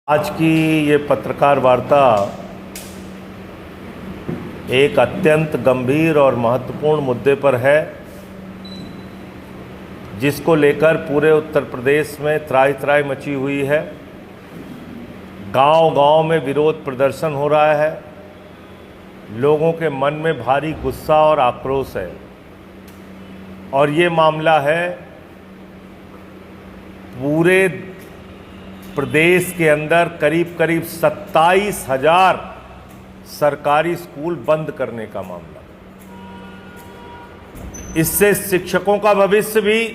आज की ये पत्रकार वार्ता एक अत्यंत गंभीर और महत्वपूर्ण मुद्दे पर है, जिसको लेकर पूरे उत्तर प्रदेश में त्राहि त्राहि मची हुई है। गांव-गांव में विरोध प्रदर्शन हो रहा है। लोगों के मन में भारी गुस्सा और आक्रोश है और ये मामला है पूरे प्रदेश के अंदर करीब 27,000 सरकारी स्कूल बंद करने का मामला। इससे शिक्षकों का भविष्य भी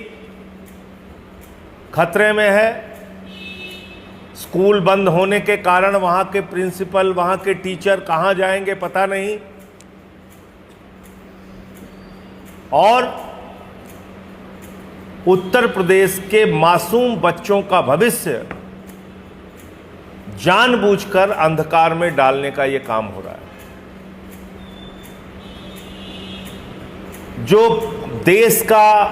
खतरे में है। स्कूल बंद होने के कारण वहां के प्रिंसिपल, वहां के टीचर कहां जाएंगे पता नहीं, और उत्तर प्रदेश के मासूम बच्चों का भविष्य जानबूझकर अंधकार में डालने का यह काम हो रहा है। जो देश का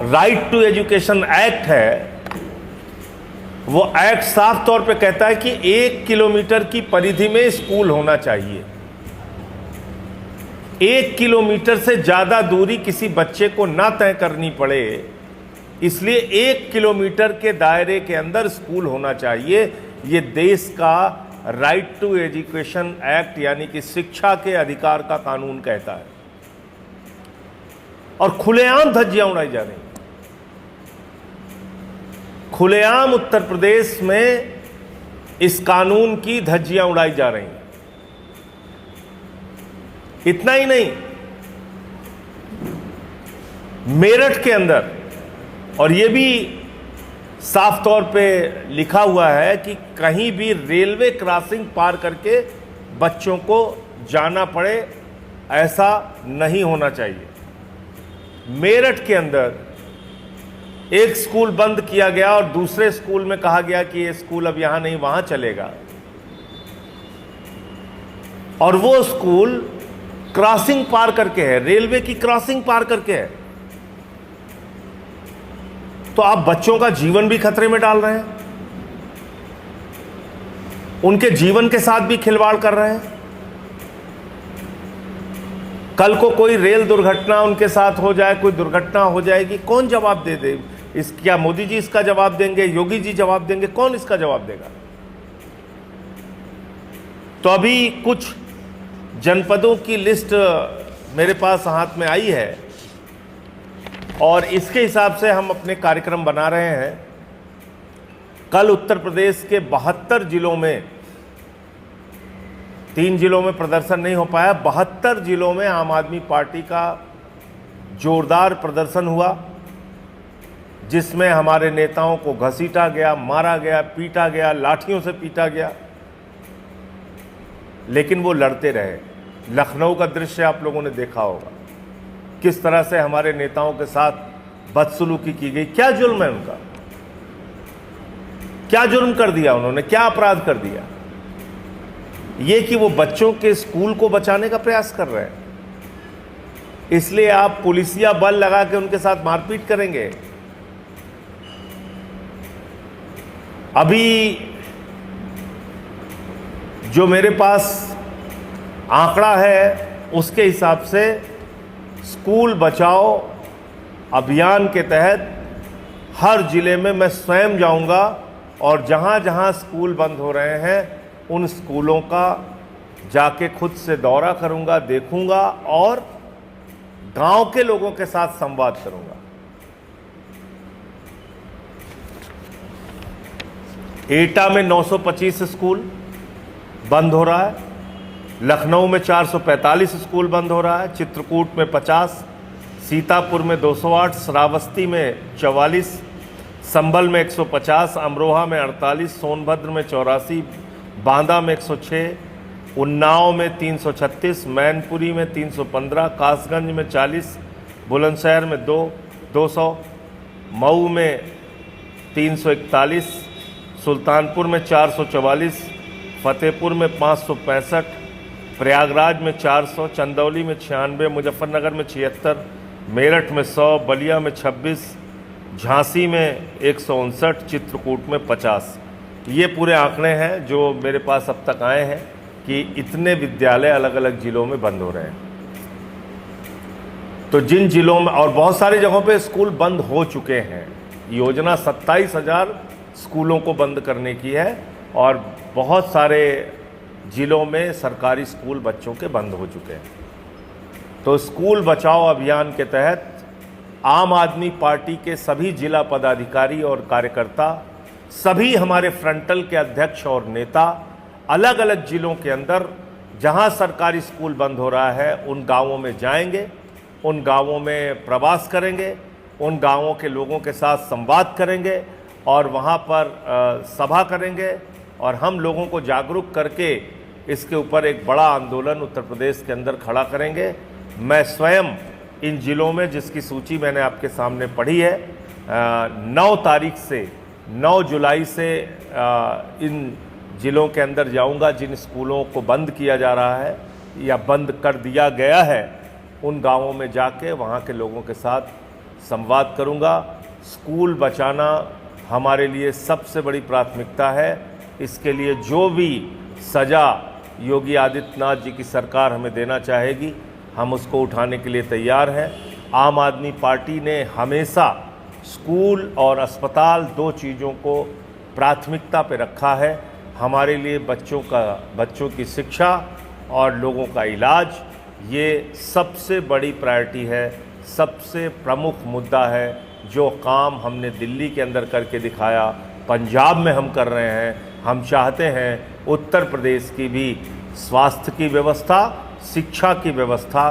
राइट टू एजुकेशन एक्ट है, वो एक्ट साफ तौर पे कहता है कि 1 किलोमीटर की परिधि में स्कूल होना चाहिए। 1 किलोमीटर से ज्यादा दूरी किसी बच्चे को ना तय करनी पड़े, इसलिए 1 किलोमीटर के दायरे के अंदर स्कूल होना चाहिए। ये देश का राइट टू एजुकेशन एक्ट यानी कि शिक्षा के अधिकार का कानून कहता है, और खुलेआम धज्जियां उड़ाई जा रही हैं। खुलेआम उत्तर प्रदेश में इस कानून की धज्जियां उड़ाई जा रही हैं। इतना ही नहीं, मेरठ के अंदर, और यह भी साफ तौर पे लिखा हुआ है कि कहीं भी रेलवे क्रॉसिंग पार करके बच्चों को जाना पड़े, ऐसा नहीं होना चाहिए। मेरठ के अंदर एक स्कूल बंद किया गया और दूसरे स्कूल में कहा गया कि ये स्कूल अब यहां नहीं वहां चलेगा, और वो स्कूल क्रॉसिंग पार करके है, रेलवे की क्रॉसिंग पार करके है। तो आप बच्चों का जीवन भी खतरे में डाल रहे हैं, उनके जीवन के साथ भी खिलवाड़ कर रहे हैं। कल को कोई रेल दुर्घटना उनके साथ हो जाए, कोई दुर्घटना हो जाएगी, कौन जवाब दे? क्या मोदी जी इसका जवाब देंगे? योगी जी जवाब देंगे? कौन इसका जवाब देगा? तो अभी कुछ जनपदों की लिस्ट मेरे पास हाथ में आई है और इसके हिसाब से हम अपने कार्यक्रम बना रहे हैं। कल उत्तर प्रदेश के 72 जिलों में, 3 जिलों में प्रदर्शन नहीं हो पाया, 72 जिलों में आम आदमी पार्टी का जोरदार प्रदर्शन हुआ, जिसमें हमारे नेताओं को घसीटा गया, मारा गया, पीटा गया, लाठियों से पीटा गया, लेकिन वो लड़ते रहे। लखनऊ का दृश्य आप लोगों ने देखा होगा, किस तरह से हमारे नेताओं के साथ बदसलूकी की गई। क्या जुल्म है उनका? क्या जुल्म कर दिया उन्होंने? क्या अपराध कर दिया? ये कि वो बच्चों के स्कूल को बचाने का प्रयास कर रहे हैं, इसलिए आप पुलिसिया बल लगा के उनके साथ मारपीट करेंगे। अभी जो मेरे पास आंकड़ा है उसके हिसाब से स्कूल बचाओ अभियान के तहत हर जिले में मैं स्वयं जाऊंगा और जहां जहां स्कूल बंद हो रहे हैं उन स्कूलों का जाके खुद से दौरा करूंगा, देखूंगा और गांव के लोगों के साथ संवाद करूंगा। एटा में 925 स्कूल बंद हो रहा है, लखनऊ में 445 स्कूल बंद हो रहा है, चित्रकूट में 50, सीतापुर में 208, श्रावस्ती में 44, संभल में 150, अमरोहा में 48, सोनभद्र में 84, बांदा में 106, उन्नाव में 336, मैनपुरी में 315, कासगंज में 40, बुलंदशहर में 200, मऊ में 341, सुल्तानपुर में 444, फतेहपुर में 565, प्रयागराज में 400, चंदौली में 96, मुजफ्फरनगर में 76, मेरठ में 100, बलिया में 26, झांसी में 159, चित्रकूट में 50। ये पूरे आंकड़े हैं जो मेरे पास अब तक आए हैं कि इतने विद्यालय अलग अलग जिलों में बंद हो रहे हैं। तो जिन जिलों में, और बहुत सारी जगहों पे स्कूल बंद हो चुके हैं। योजना 27,000 स्कूलों को बंद करने की है और बहुत सारे जिलों में सरकारी स्कूल बच्चों के बंद हो चुके हैं। तो स्कूल बचाओ अभियान के तहत आम आदमी पार्टी के सभी जिला पदाधिकारी और कार्यकर्ता, सभी हमारे फ्रंटल के अध्यक्ष और नेता अलग अलग जिलों के अंदर जहां सरकारी स्कूल बंद हो रहा है उन गांवों में जाएंगे, उन गांवों में प्रवास करेंगे, उन गांवों के लोगों के साथ संवाद करेंगे और वहां पर सभा करेंगे और हम लोगों को जागरूक करके इसके ऊपर एक बड़ा आंदोलन उत्तर प्रदेश के अंदर खड़ा करेंगे। मैं स्वयं इन जिलों में, जिसकी सूची मैंने आपके सामने पढ़ी है, 9 तारीख से 9 जुलाई से इन जिलों के अंदर जाऊंगा जिन स्कूलों को बंद किया जा रहा है या बंद कर दिया गया है। उन गांवों में जाके वहां के लोगों के साथ संवाद करूंगा। स्कूल बचाना हमारे लिए सबसे बड़ी प्राथमिकता है। इसके लिए जो भी सज़ा योगी आदित्यनाथ जी की सरकार हमें देना चाहेगी, हम उसको उठाने के लिए तैयार हैं। आम आदमी पार्टी ने हमेशा स्कूल और अस्पताल, 2 चीज़ों को प्राथमिकता पे रखा है। हमारे लिए बच्चों की शिक्षा और लोगों का इलाज, ये सबसे बड़ी प्रायोरिटी है, सबसे प्रमुख मुद्दा है। जो काम हमने दिल्ली के अंदर करके दिखाया, पंजाब में हम कर रहे हैं। हम चाहते हैं उत्तर प्रदेश की भी स्वास्थ्य की व्यवस्था, शिक्षा की व्यवस्था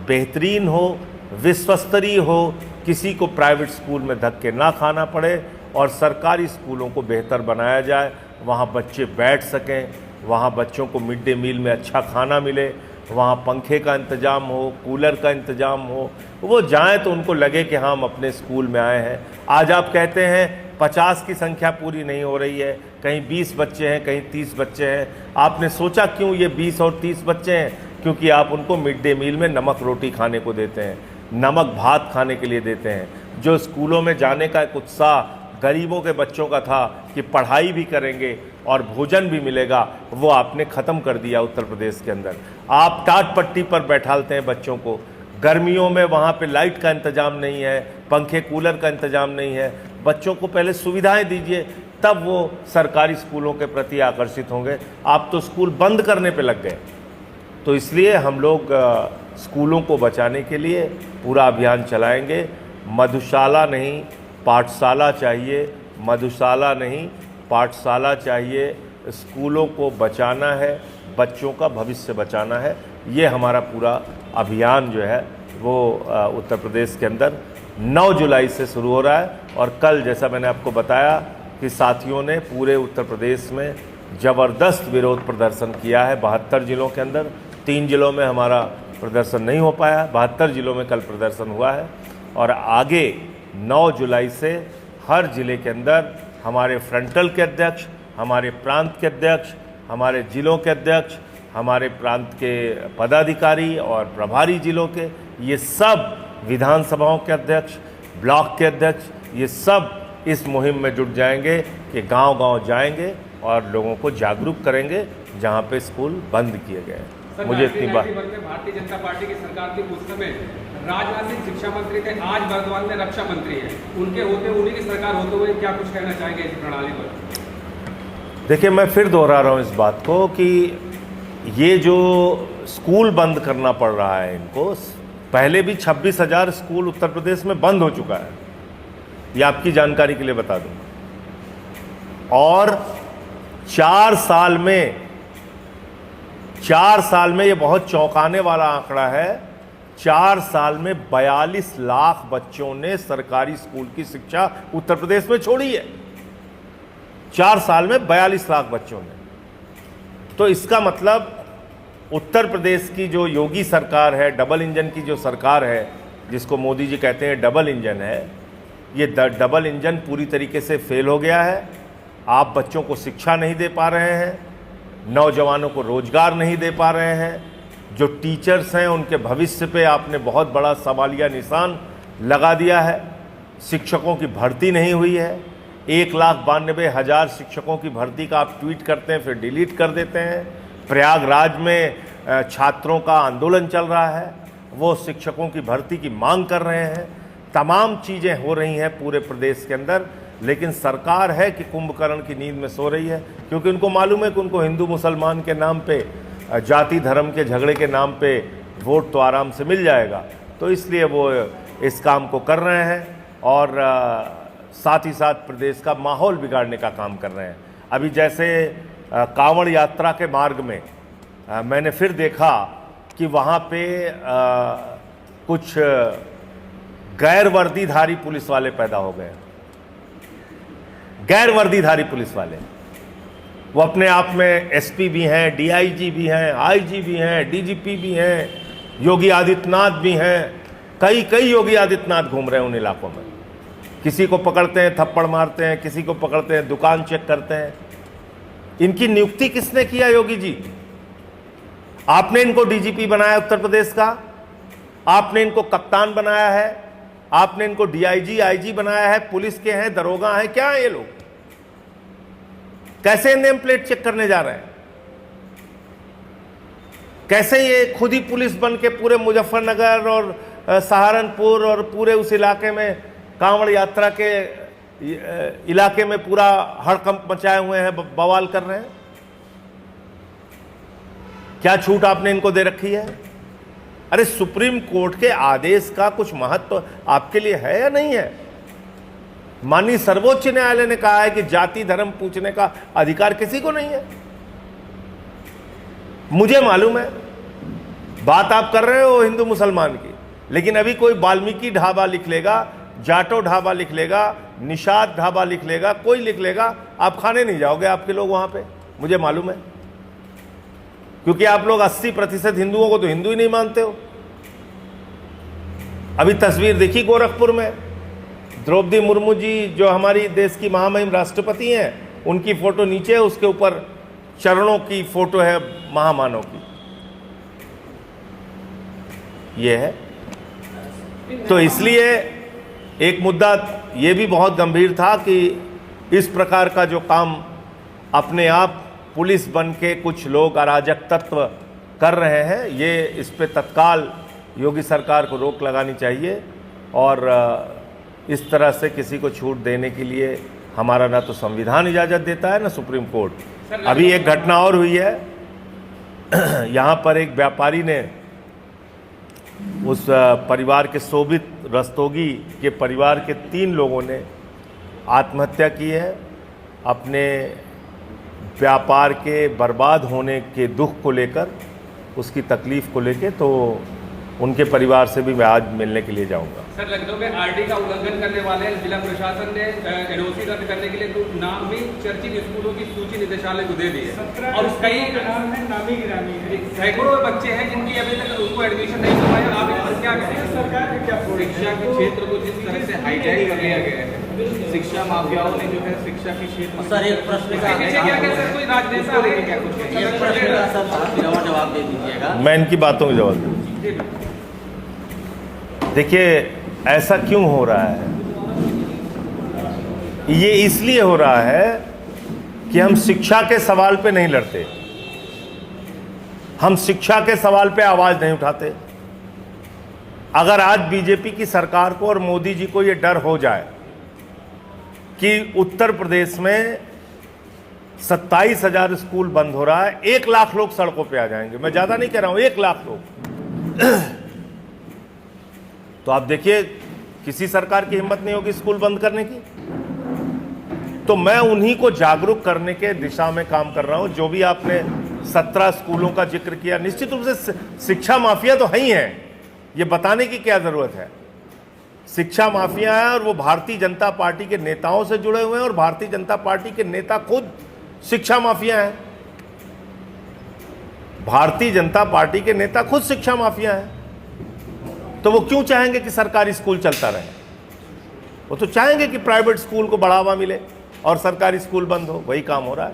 बेहतरीन हो, विश्वस्तरीय हो, किसी को प्राइवेट स्कूल में धक्के ना खाना पड़े और सरकारी स्कूलों को बेहतर बनाया जाए। वहाँ बच्चे बैठ सकें, वहाँ बच्चों को मिड डे मील में अच्छा खाना मिले, वहाँ पंखे का इंतज़ाम हो, कूलर का इंतज़ाम हो। वो जाएं तो उनको लगे कि हम अपने स्कूल में आए हैं। आज आप कहते हैं 50 की संख्या पूरी नहीं हो रही है, कहीं 20 बच्चे हैं, कहीं 30 बच्चे हैं। आपने सोचा क्यों ये 20 और 30 बच्चे हैं? क्योंकि आप उनको मिड डे मील में नमक रोटी खाने को देते हैं, नमक भात खाने के लिए देते हैं। जो स्कूलों में जाने का एक उत्साह गरीबों के बच्चों का था कि पढ़ाई भी करेंगे और भोजन भी मिलेगा, वो आपने ख़त्म कर दिया उत्तर प्रदेश के अंदर। आप टाट पट्टी पर बैठालते हैं बच्चों को। गर्मियों में वहाँ पे लाइट का इंतज़ाम नहीं है, पंखे कूलर का इंतज़ाम नहीं है। बच्चों को पहले सुविधाएं दीजिए, तब वो सरकारी स्कूलों के प्रति आकर्षित होंगे। आप तो स्कूल बंद करने पे लग गए। तो इसलिए हम लोग स्कूलों को बचाने के लिए पूरा अभियान चलाएंगे। मधुशाला नहीं पाठशाला चाहिए, मधुशाला नहीं पाठशाला चाहिए। स्कूलों को बचाना है, बच्चों का भविष्य बचाना है। ये हमारा पूरा अभियान जो है वो उत्तर प्रदेश के अंदर 9 जुलाई से शुरू हो रहा है। और कल जैसा मैंने आपको बताया कि साथियों ने पूरे उत्तर प्रदेश में ज़बरदस्त विरोध प्रदर्शन किया है 72 जिलों के अंदर। 3 जिलों में हमारा प्रदर्शन नहीं हो पाया, 72 जिलों में कल प्रदर्शन हुआ है। और आगे 9 जुलाई से हर ज़िले के अंदर हमारे फ्रंटल के अध्यक्ष, हमारे प्रांत के अध्यक्ष, हमारे ज़िलों के अध्यक्ष, हमारे प्रांत के पदाधिकारी और प्रभारी जिलों के, ये सब विधानसभाओं के अध्यक्ष, ब्लॉक के अध्यक्ष, ये सब इस मुहिम में जुट जाएंगे कि गांव-गांव जाएंगे और लोगों को जागरूक करेंगे जहां पे स्कूल बंद किए गए हैं। मुझे इतनी बात। भारतीय जनता पार्टी की सरकार थी उस समय राजनाथ सिंह शिक्षा मंत्री थे, आज वर्तमान में रक्षा मंत्री हैं। उनके होते, उन्हीं की सरकार होते हुए क्या कुछ कहना चाहेंगे इस प्रणाली पर? देखिए, मैं फिर दोहरा रहा हूँ इस बात को कि ये जो स्कूल बंद करना पड़ रहा है इनको, पहले भी 26,000 स्कूल उत्तर प्रदेश में बंद हो चुका है, ये आपकी जानकारी के लिए बता दूं। और 4 साल में ये बहुत चौंकाने वाला आंकड़ा है, 4 साल में 42 लाख बच्चों ने सरकारी स्कूल की शिक्षा उत्तर प्रदेश में छोड़ी है। 4 साल में 42 लाख बच्चों ने। तो इसका मतलब उत्तर प्रदेश की जो योगी सरकार है, डबल इंजन की जो सरकार है, जिसको मोदी जी कहते हैं डबल इंजन है, ये डबल इंजन पूरी तरीके से फेल हो गया है। आप बच्चों को शिक्षा नहीं दे पा रहे हैं, नौजवानों को रोजगार नहीं दे पा रहे हैं, जो टीचर्स हैं उनके भविष्य पे आपने बहुत बड़ा सवालिया निशान लगा दिया है, शिक्षकों की भर्ती नहीं हुई है, 1,92,000 शिक्षकों की भर्ती का आप ट्वीट करते हैं, फिर डिलीट कर देते हैं। प्रयागराज में छात्रों का आंदोलन चल रहा है, वो शिक्षकों की भर्ती की मांग कर रहे हैं। तमाम चीज़ें हो रही हैं पूरे प्रदेश के अंदर, लेकिन सरकार है कि कुंभकर्ण की नींद में सो रही है, क्योंकि उनको मालूम है कि उनको हिंदू मुसलमान के नाम पे, जाति धर्म के झगड़े के नाम पे वोट तो आराम से मिल जाएगा, तो इसलिए वो इस काम को कर रहे हैं और साथ ही साथ प्रदेश का माहौल बिगाड़ने का काम कर रहे हैं। अभी जैसे कांवड़ यात्रा के मार्ग में मैंने फिर देखा कि वहाँ पे कुछ गैर वर्दीधारी पुलिस वाले पैदा हो गए। गैर वर्दीधारी पुलिस वाले, वो अपने आप में एसपी भी हैं, डीआईजी भी हैं, आईजी भी हैं, डीजीपी भी हैं, योगी आदित्यनाथ भी हैं। कई योगी आदित्यनाथ घूम रहे हैं उन इलाकों में। किसी को पकड़ते हैं थप्पड़ मारते हैं, किसी को पकड़ते हैं दुकान चेक करते हैं। इनकी नियुक्ति किसने किया? योगी जी। आपने इनको डीजीपी बनाया उत्तर प्रदेश का, आपने इनको कप्तान बनाया है, आपने इनको डीआईजी आईजी बनाया है, पुलिस के हैं, दरोगा हैं, क्या है ये लोग? कैसे नेम प्लेट चेक करने जा रहे हैं? कैसे ये खुद ही पुलिस बन के पूरे मुजफ्फरनगर और सहारनपुर और पूरे उस इलाके में, कांवड़ यात्रा के इलाके में पूरा हड़कंप मचाए हुए हैं, बवाल कर रहे हैं? क्या छूट आपने इनको दे रखी है? अरे सुप्रीम कोर्ट के आदेश का कुछ महत्व आपके लिए है या नहीं है? माननीय सर्वोच्च न्यायालय ने कहा है कि जाति धर्म पूछने का अधिकार किसी को नहीं है। मुझे मालूम है बात आप कर रहे हो हिंदू मुसलमान की, लेकिन अभी कोई वाल्मीकि ढाबा लिख लेगा, जाटो ढाबा लिख लेगा, निषाद ढाबा लिख लेगा, कोई लिख लेगा, आप खाने नहीं जाओगे आपके लोग वहां पे, मुझे मालूम है। क्योंकि आप लोग 80% हिंदुओं को तो हिंदू ही नहीं मानते हो। अभी तस्वीर देखी गोरखपुर में, द्रौपदी मुर्मू जी जो हमारी देश की महामहिम राष्ट्रपति हैं, उनकी फोटो नीचे है, उसके ऊपर चरणों की फोटो है महामानव की। ये है। तो इसलिए एक मुद्दा ये भी बहुत गंभीर था कि इस प्रकार का जो काम अपने आप पुलिस बन के कुछ लोग अराजक तत्व कर रहे हैं, ये इस पे तत्काल योगी सरकार को रोक लगानी चाहिए। और इस तरह से किसी को छूट देने के लिए हमारा ना तो संविधान इजाज़त देता है, ना सुप्रीम कोर्ट। अभी एक घटना और हुई है, यहाँ पर एक व्यापारी ने उस परिवार के शोभित रस्तोगी के परिवार के 3 लोगों ने आत्महत्या की है अपने व्यापार के बर्बाद होने के दुख को लेकर, उसकी तकलीफ़ को लेकर। तो उनके परिवार से भी मैं आज मिलने के लिए जाऊंगा। सर, लखनऊ में आरटी का उल्लंघन करने वाले जिला प्रशासन ने एनओसी रद्द करने के लिए तो नामी चर्चित स्कूलों की सूची निदेशालय को दे दी है और कई नामी गिरामी सैकड़ों बच्चे हैं जिनकी अभी तक उनको एडमिशन नहीं हुआ है। आप इस पर क्या कहें? सरकार ने क्या शिक्षा के क्षेत्र को जिस तरह से हाईलाइट कर लिया गया है, शिक्षा माफियाओं ने जो है शिक्षा के क्षेत्र। सर एक प्रश्न का कोई राजनेता है क्या? कुछ जवाब दे दीजिएगा। मैं इनकी बातों का जवाब दूँ। देखिए, ऐसा क्यों हो रहा है? ये इसलिए हो रहा है कि हम शिक्षा के सवाल पे नहीं लड़ते, हम शिक्षा के सवाल पे आवाज नहीं उठाते। अगर आज बीजेपी की सरकार को और मोदी जी को ये डर हो जाए कि उत्तर प्रदेश में 27,000 स्कूल बंद हो रहा है, 1 लाख लोग सड़कों पे आ जाएंगे, मैं ज्यादा नहीं कह रहा हूं, 1 लाख लोग तो आप देखिए किसी सरकार की हिम्मत नहीं होगी स्कूल बंद करने की। तो मैं उन्हीं को जागरूक करने के दिशा में काम कर रहा हूं। जो भी आपने 17 स्कूलों का जिक्र किया, निश्चित रूप से शिक्षा माफिया तो है ही है, ये बताने की क्या जरूरत है। शिक्षा माफिया है और वो भारतीय जनता पार्टी के नेताओं से जुड़े हुए हैं और भारतीय जनता पार्टी के नेता खुद शिक्षा माफिया हैं। भारतीय जनता पार्टी के नेता खुद शिक्षा माफिया हैं। तो वो क्यों चाहेंगे कि सरकारी स्कूल चलता रहे? वो तो चाहेंगे कि प्राइवेट स्कूल को बढ़ावा मिले और सरकारी स्कूल बंद हो। वही काम हो रहा है।